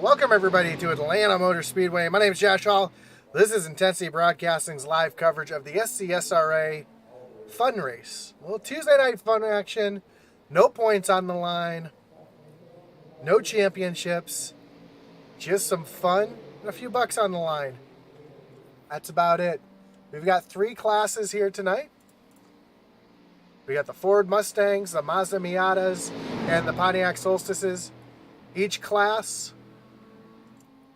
Welcome everybody to Atlanta Motor Speedway. My name is Josh Hall. This is Intensity Broadcasting's live coverage of the SCSRA Fun Race. Well, Tuesday night fun action, no points on the line, no championships, just some fun and a few bucks on the line. That's about it. We've got three classes here tonight. We got the Ford Mustangs, the Mazda Miatas, and the Pontiac Solstices. Each class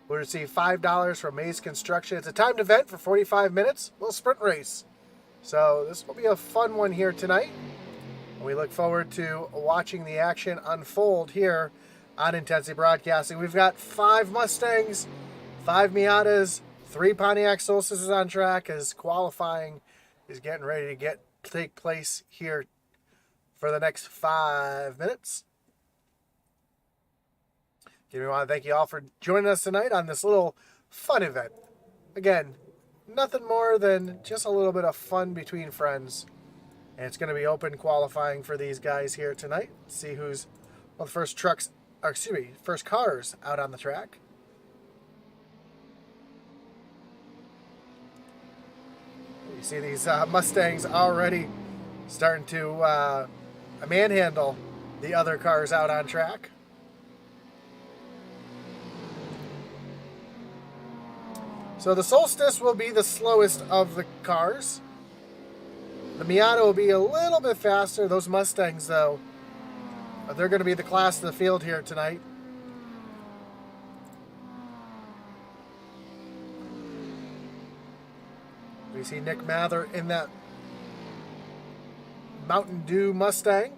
will receive $5 from Mayse Construction. It's a timed event for 45 minutes, a little sprint race. So this will be a fun one here tonight. And we look forward to watching the action unfold here on Intensity Broadcasting. We've got 5 Mustangs, 5 Miatas, 3 Pontiac Solstices on track as qualifying is getting ready to take place here for the next 5 minutes. We want to thank you all for joining us tonight on this little fun event. Again, nothing more than just a little bit of fun between friends. And it's going to be open qualifying for these guys here tonight. See who's the first first cars out on the track. You see these Mustangs already starting to manhandle the other cars out on track. So the Solstice will be the slowest of the cars. The Miata will be a little bit faster. Those Mustangs, though, they're going to be the class of the field here tonight. We see Nick Mather in that Mountain Dew Mustang.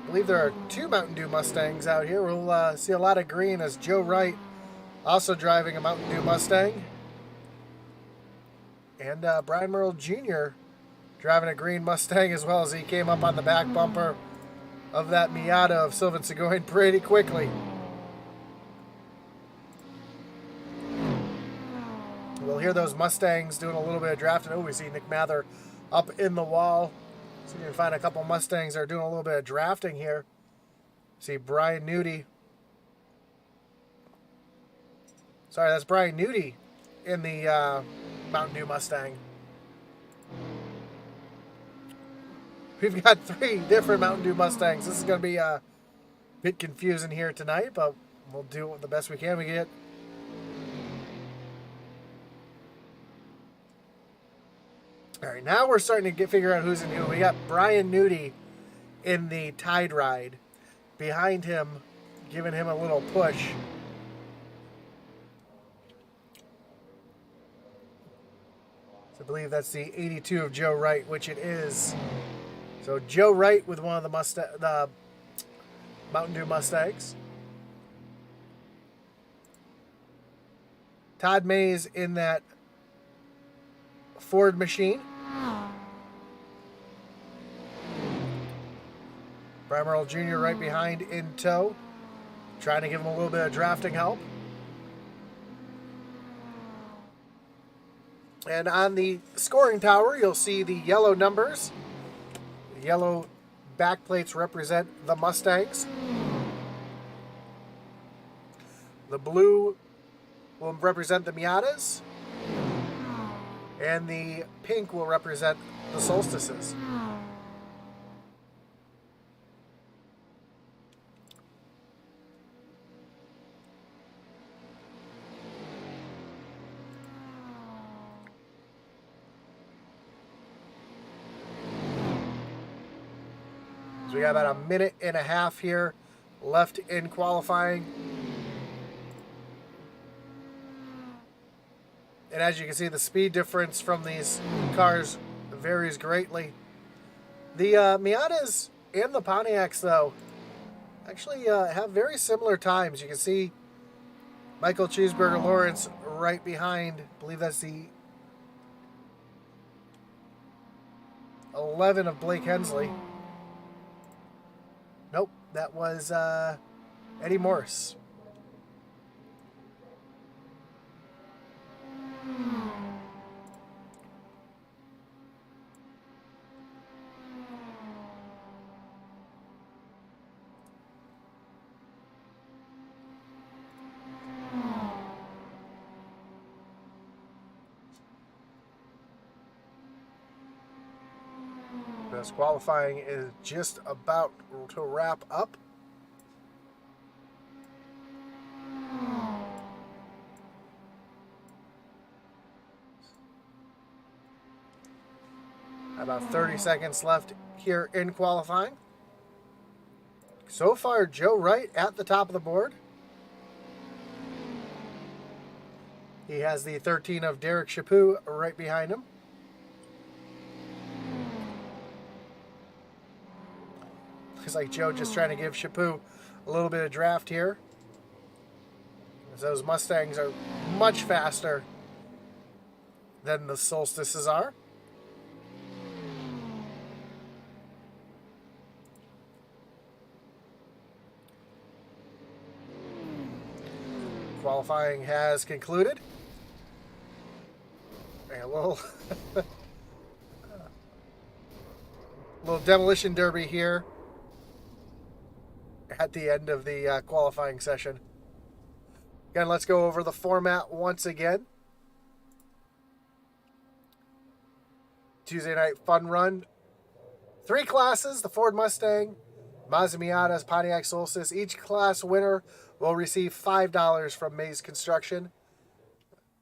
I believe there are 2 Mountain Dew Mustangs out here. We'll see a lot of green as Joe Wright also driving a Mountain Dew Mustang. And Brian Merle Jr. driving a green Mustang as well, as he came up on the back bumper of that Miata of Sylvan Seguin pretty quickly. We'll hear those Mustangs doing a little bit of drafting. Oh, we see Nick Mather up in the wall. So you can find a couple Mustangs that are doing a little bit of drafting here. See Brian Nudie. Sorry, that's Brian Nudie in the Mountain Dew Mustang. We've got 3 different Mountain Dew Mustangs. This is going to be a bit confusing here tonight, but we'll do the best we can. We get. All right, now we're starting to figure out who's in who. We got Brian Nudie in the Tide Ride. Behind him, giving him a little push. I believe that's the 82 of Joe Wright, which it is. So Joe Wright with one of the Mountain Dew Mustangs. Todd Mayse in that Ford machine. Brian Merle Jr. right behind in tow, trying to give him a little bit of drafting help. And on the scoring tower, you'll see the yellow numbers. The yellow backplates represent the Mustangs. The blue will represent the Miatas. And the pink will represent the Solstices. So we got about a minute and a half here left in qualifying. And as you can see, the speed difference from these cars varies greatly. The Miatas and the Pontiacs, though, actually have very similar times. You can see Michael Cheeseburger Lawrence right behind. I believe that's the 11 of Blake Hensley. Nope, that was Eddie Morris. as qualifying is just about to wrap up. About 30 seconds left here in qualifying. So far, Joe Wright at the top of the board. He has the 13 of Derek Chaput right behind him. Looks like Joe just trying to give Chaput a little bit of draft here, as those Mustangs are much faster than the Solstices are. Qualifying has concluded. A little, little demolition derby here at the end of the qualifying session. Again, let's go over the format once again. Tuesday night fun run. 3 classes: the Ford Mustang, Mazda Miatas, Pontiac Solstice. Each class winner will receive $5 from Mayse Construction.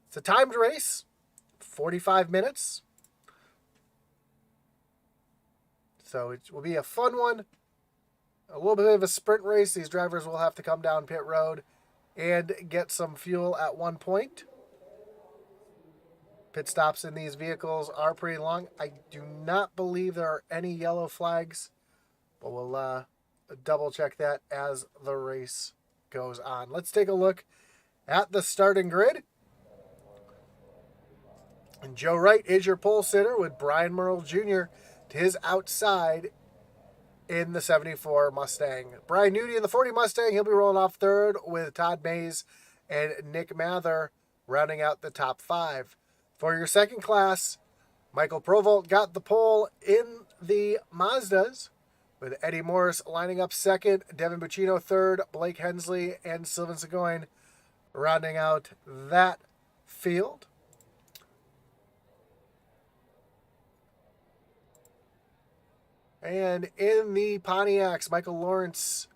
It's a timed race, 45 minutes. So it will be a fun one. A little bit of a sprint race. These drivers will have to come down pit road and get some fuel at one point. Pit stops in these vehicles are pretty long. I do not believe there are any yellow flags, but we'll double check that as the race goes on. Let's take a look at the starting grid. And Joe Wright is your pole sitter, with Brian Merle Jr. to his outside in the 74 Mustang. Brian Nudie in the 40 Mustang, he'll be rolling off third, with Todd Mayse and Nick Mather rounding out the top 5. For your second class, Michael Provolt got the pole in the Mazdas, with Eddie Morris lining up second, Devin Buccino third, Blake Hensley and Sylvan Seguin rounding out that field. And in the Pontiacs, Michael Lawrence,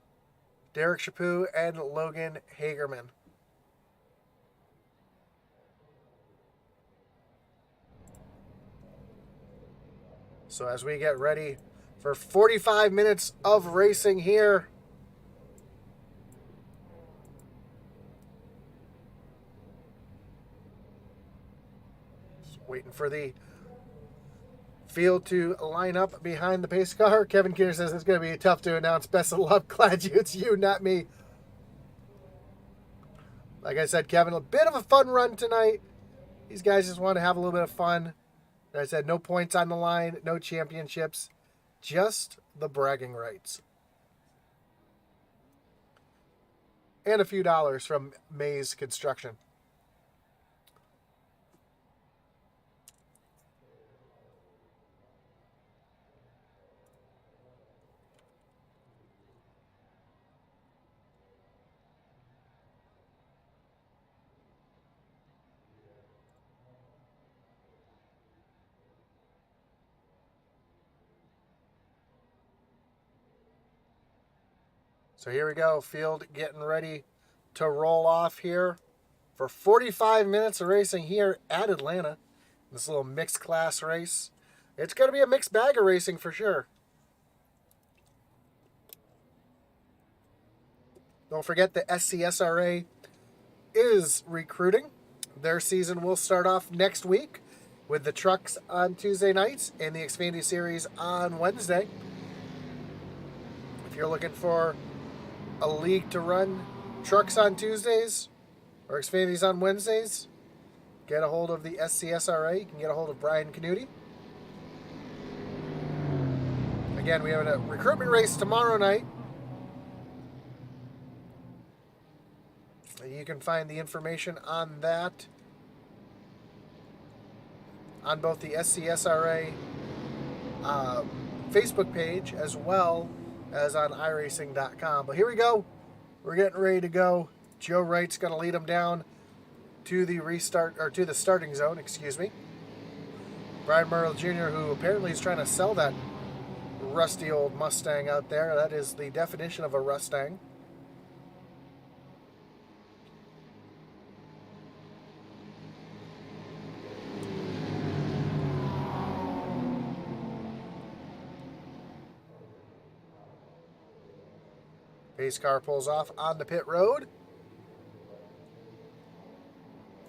Derek Chaput, and Logan Hagerman. So as we get ready for 45 minutes of racing here, just waiting for the field to line up behind the pace car. Kevin Kier says it's going to be tough to announce. Best of luck. Glad it's you, not me. Like I said, Kevin, a bit of a fun run tonight. These guys just want to have a little bit of fun. Like I said, no points on the line, no championships, just the bragging rights. And a few dollars from Mayse Construction. So here we go, field getting ready to roll off here for 45 minutes of racing here at Atlanta. This little mixed class race. It's going to be a mixed bag of racing for sure. Don't forget the SCSRA is recruiting. Their season will start off next week with the trucks on Tuesday nights and the Xfinity Series on Wednesday. If you're looking for a league to run trucks on Tuesdays or Xfinity's on Wednesdays, get a hold of the SCSRA. You can get a hold of Brian Canuti. Again, we have a recruitment race tomorrow night. You can find the information on that on both the SCSRA Facebook page as well as on iRacing.com. But here we go. We're getting ready to go. Joe Wright's going to lead them down to the to the starting zone, excuse me. Brian Merle Jr., who apparently is trying to sell that rusty old Mustang out there. That is the definition of a Rustang. Pace car pulls off on the pit road.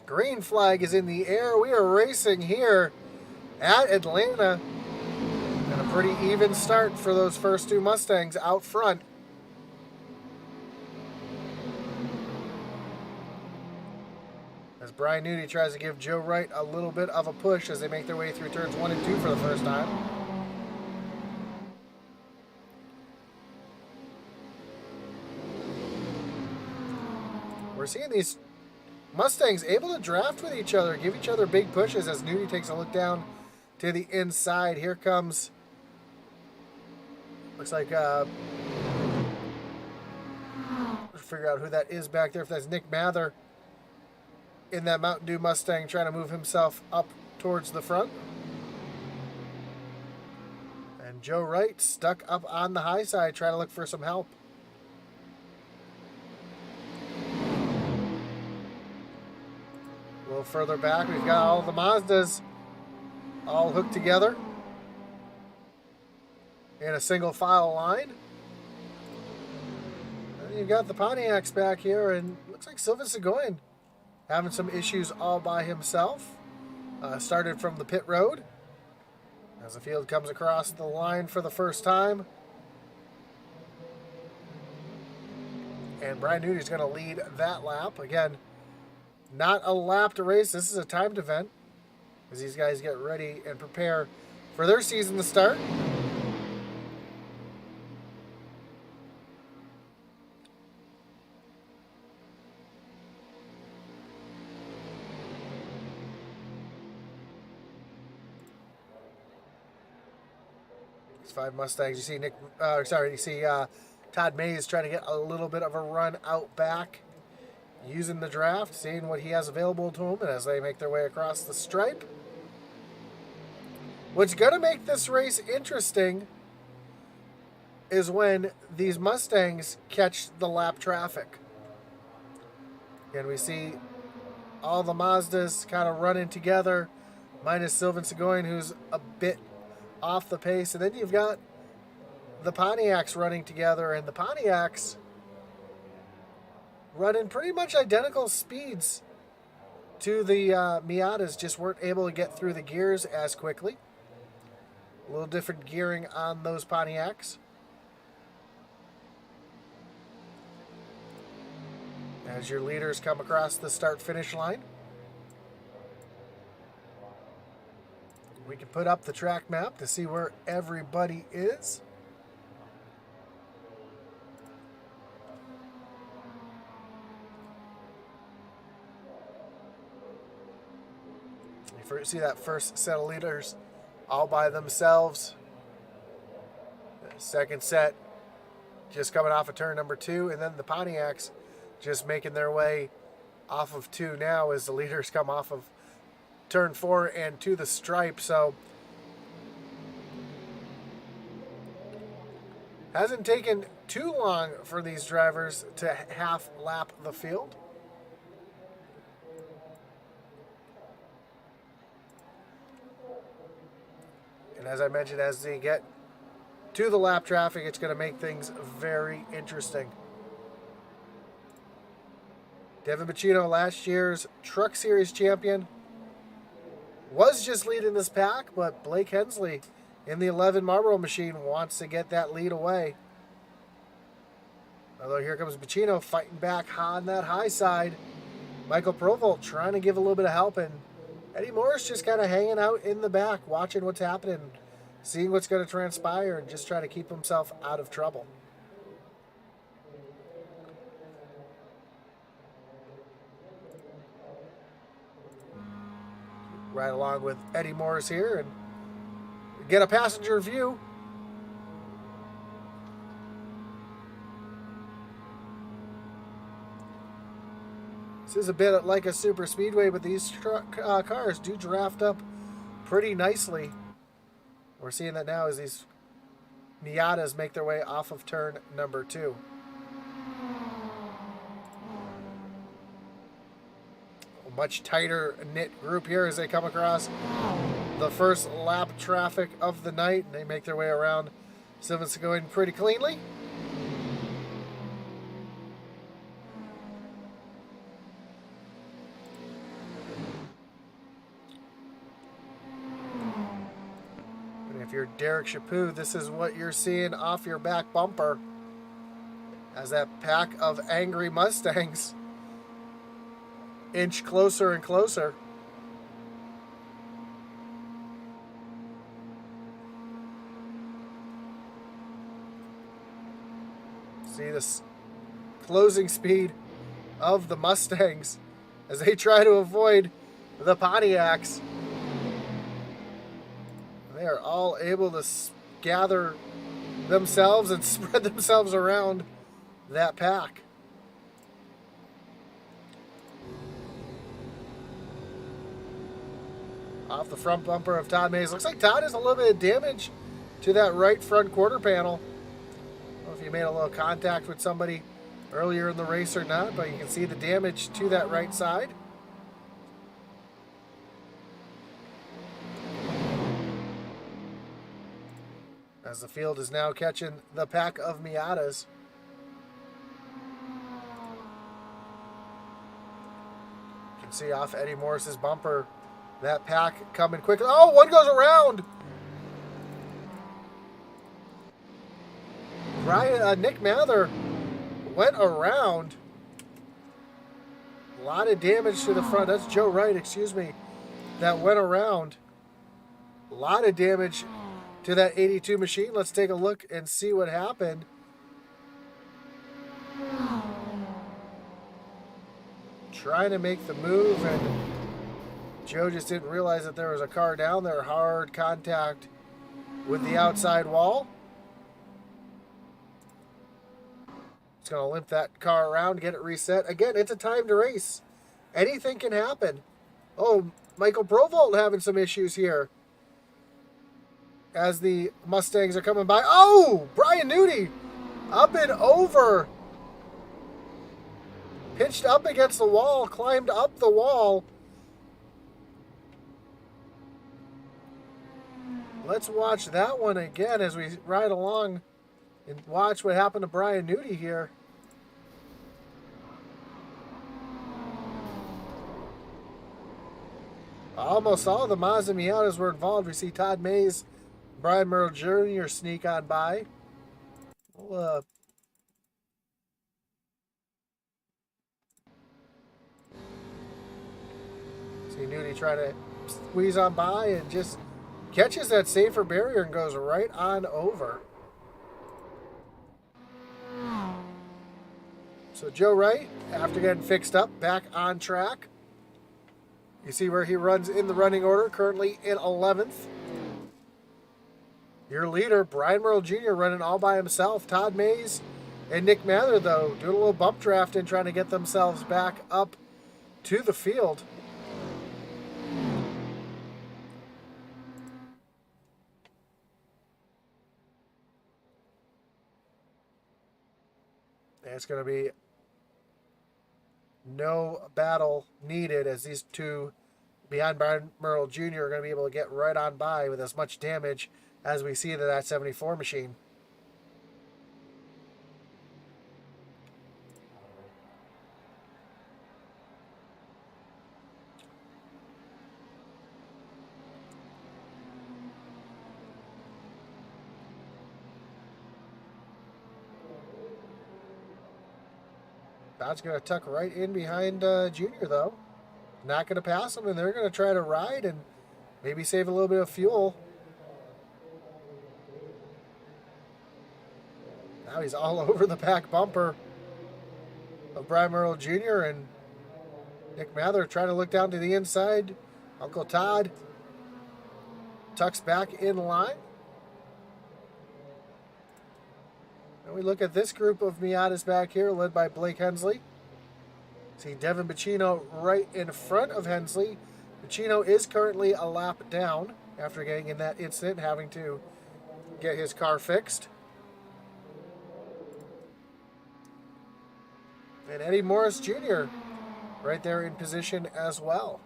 Green flag is in the air. We are racing here at Atlanta. And a pretty even start for those first two Mustangs out front. As Brian Newty tries to give Joe Wright a little bit of a push as they make their way through turns 1 and 2 for the first time. We're seeing these Mustangs able to draft with each other, give each other big pushes as Newty takes a look down to the inside. Here comes, looks like, figure out who that is back there. If that's Nick Mather in that Mountain Dew Mustang trying to move himself up towards the front. And Joe Wright stuck up on the high side trying to look for some help. A little further back, we've got all the Mazdas all hooked together in a single file line. And you've got the Pontiacs back here, and looks like Sylvain Seguin having some issues all by himself. Started from the pit road as the field comes across the line for the first time. And Brian Newty's going to lead that lap. Again, not a lapped race. This is a timed event as these guys get ready and prepare for their season to start. These 5 Mustangs. You see Todd Mayse trying to get a little bit of a run out back, using the draft, seeing what he has available to him, and as they make their way across the stripe. What's going to make this race interesting is when these Mustangs catch the lap traffic. And we see all the Mazdas kind of running together, minus Sylvain Seguin, who's a bit off the pace. And then you've got the Pontiacs running together, and the Pontiacs running pretty much identical speeds to the Miatas, just weren't able to get through the gears as quickly. A little different gearing on those Pontiacs. As your leaders come across the start-finish line. We can put up the track map to see where everybody is. You see that first set of leaders all by themselves. The second set just coming off of turn number 2, and then the Pontiacs just making their way off of 2 now as the leaders come off of turn 4 and to the stripe. So hasn't taken too long for these drivers to half lap the field. And as I mentioned, as they get to the lap traffic, it's going to make things very interesting. Devin Bacino, last year's Truck Series champion, was just leading this pack, but Blake Hensley in the 11 Marlboro machine wants to get that lead away. Although here comes Bacino fighting back on that high side. Michael Provolt trying to give a little bit of help, and Eddie Morris just kind of hanging out in the back, watching what's happening, seeing what's going to transpire, and just trying to keep himself out of trouble. Right along with Eddie Morris here and get a passenger view. This is a bit like a super speedway, but these cars do draft up pretty nicely. We're seeing that now as these Miatas make their way off of turn number 2. A much tighter knit group here as they come across the first lap traffic of the night. They make their way around. Simmons going pretty cleanly. If you're Derek Chaput, this is what you're seeing off your back bumper as that pack of angry Mustangs inch closer and closer. See this closing speed of the Mustangs as they try to avoid the Pontiacs. They are all able to gather themselves and spread themselves around that pack. Off the front bumper of Todd Mayse. Looks like Todd has a little bit of damage to that right front quarter panel. I don't know if you made a little contact with somebody earlier in the race or not, but you can see the damage to that right side. As the field is now catching the pack of Miatas. You can see off Eddie Morris's bumper, that pack coming quickly. Oh, one goes around. Nick Mather went around. A lot of damage to the front. That's Joe Wright, excuse me, that went around. A lot of damage to that 82 machine. Let's take a look and see what happened. Trying to make the move, and Joe just didn't realize that there was a car down there. Hard contact with the outside wall. It's going to limp that car around, get it reset. Again, it's a timed race. Anything can happen. Oh, Michael Provolt having some issues here as the Mustangs are coming by. Oh, Brian Nudie up and over. Pitched up against the wall, climbed up the wall. Let's watch that one again as we ride along and watch what happened to Brian Nudie here. Almost all of the Mazda Miatas were involved. We see Todd Mayse, Brian Merle Jr. sneak on by. We'll, see Nudie try to squeeze on by and just catches that safer barrier and goes right on over. So Joe Wright, after getting fixed up, back on track. You see where he runs in the running order, currently in 11th. Your leader, Brian Merle Jr., running all by himself. Todd Mayse and Nick Mather, though, doing a little bump draft and trying to get themselves back up to the field. And it's going to be no battle needed as these two behind Brian Merle Jr. are going to be able to get right on by with as much damage as we see to that 74 machine. Todd's going to tuck right in behind Junior, though. Not going to pass him, and they're going to try to ride and maybe save a little bit of fuel. Now he's all over the back bumper of Brian Merle Jr. and Nick Mather trying to look down to the inside. Uncle Todd tucks back in line. And we look at this group of Miatas back here, led by Blake Hensley. See Devin Bacino right in front of Hensley. Bacino is currently a lap down after getting in that incident, having to get his car fixed. And Eddie Morris Jr. right there in position as well.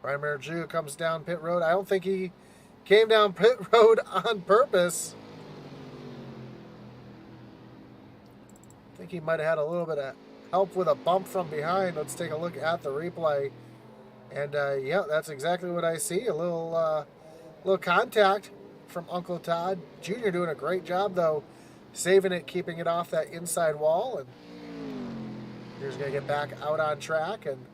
Brian Mayer Jr. comes down pit road. I don't think he came down pit road on purpose. I think he might have had a little bit of help with a bump from behind. Let's take a look at the replay. And yeah, that's exactly what I see. A little contact from Uncle Todd. Jr. doing a great job, though, saving it, keeping it off that inside wall. And here's going to get back out on track and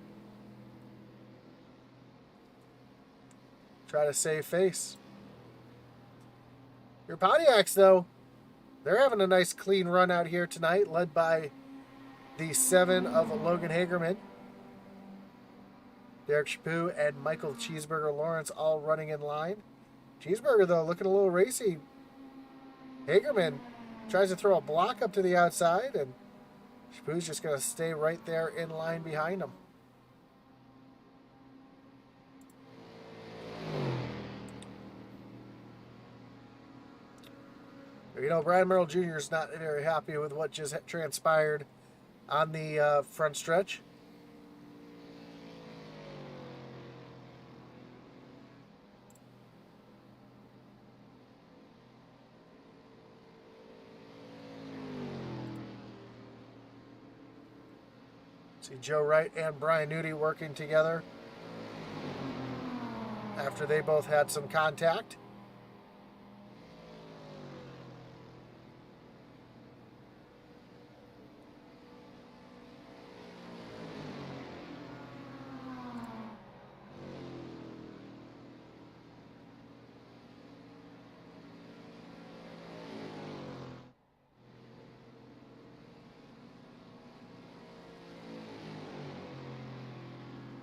try to save face. Your Pontiacs, though, they're having a nice clean run out here tonight, led by the 7 of Logan Hagerman. Derek Chaput and Michael Cheeseburger Lawrence all running in line. Cheeseburger, though, looking a little racy. Hagerman tries to throw a block up to the outside, and Chaput's just going to stay right there in line behind him. You know, Brian Merrill Jr. is not very happy with what just transpired on the front stretch. See Joe Wright and Brian Nudie working together after they both had some contact.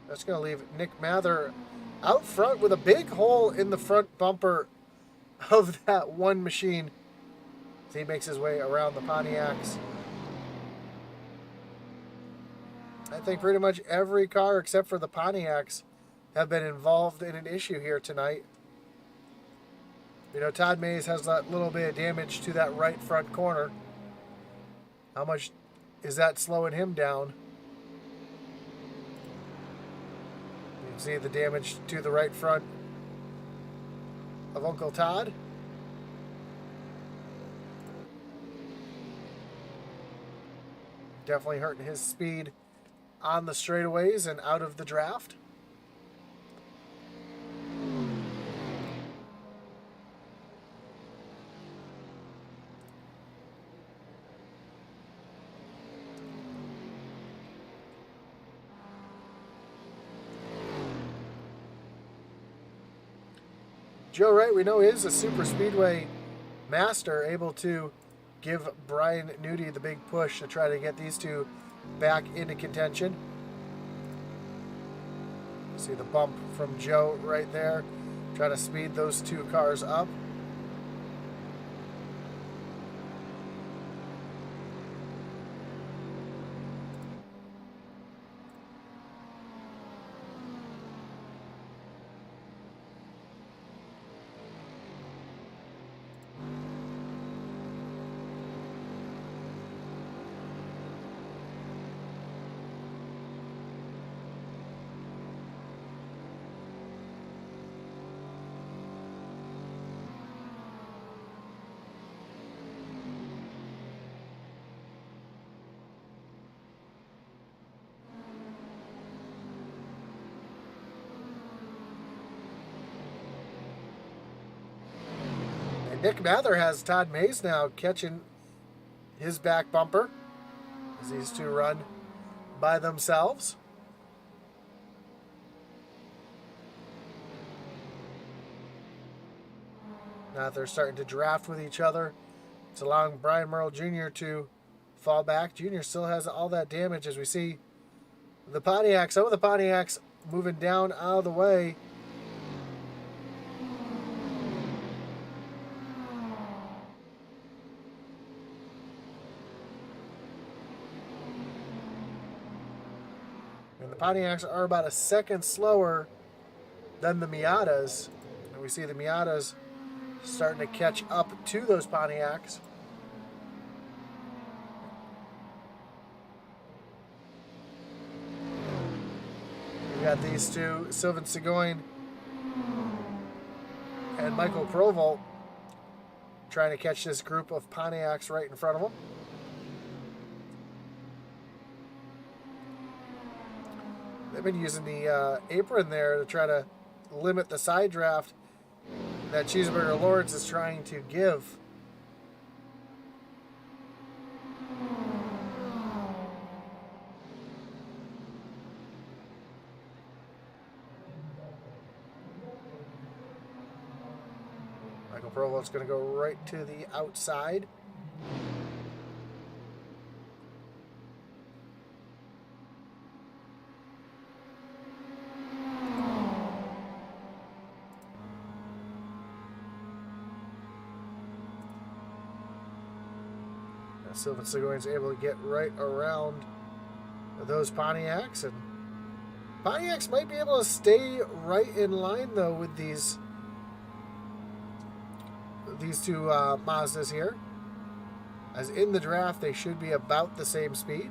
That's going to leave Nick Mather out front with a big hole in the front bumper of that one machine as he makes his way around the Pontiacs. I think pretty much every car except for the Pontiacs have been involved in an issue here tonight. You know, Todd Mayse has that little bit of damage to that right front corner. How much is that slowing him down? You can see the damage to the right front of Uncle Todd. Definitely hurting his speed on the straightaways and out of the draft. Joe Wright, we know, is a super speedway master, able to give Brian Nudie the big push to try to get these two back into contention. See the bump from Joe right there. Try to speed those two cars up. Nick Mather has Todd Mayse now catching his back bumper as these two run by themselves. Now they're starting to draft with each other. It's allowing Brian Merle Jr. to fall back. Jr. still has all that damage as we see the Pontiacs. Some of the Pontiacs moving down out of the way. And the Pontiacs are about a second slower than the Miatas. And we see the Miatas starting to catch up to those Pontiacs. We got these two, Sylvain Seguin and Michael Provolt, trying to catch this group of Pontiacs right in front of them. They've been using the apron there to try to limit the side draft that Cheeseburger Lords is trying to give. Michael Provolt's going to go right to the outside. Sylvain Seguin's able to get right around those Pontiacs, and Pontiacs might be able to stay right in line though with these two Mazdas here, as in the draft they should be about the same speed.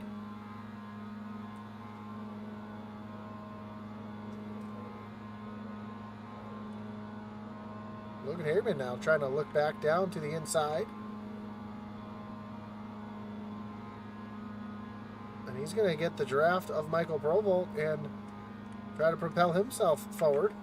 Logan Heyman now trying to look back down to the inside. He's going to get the draft of Michael Provolt and try to propel himself forward.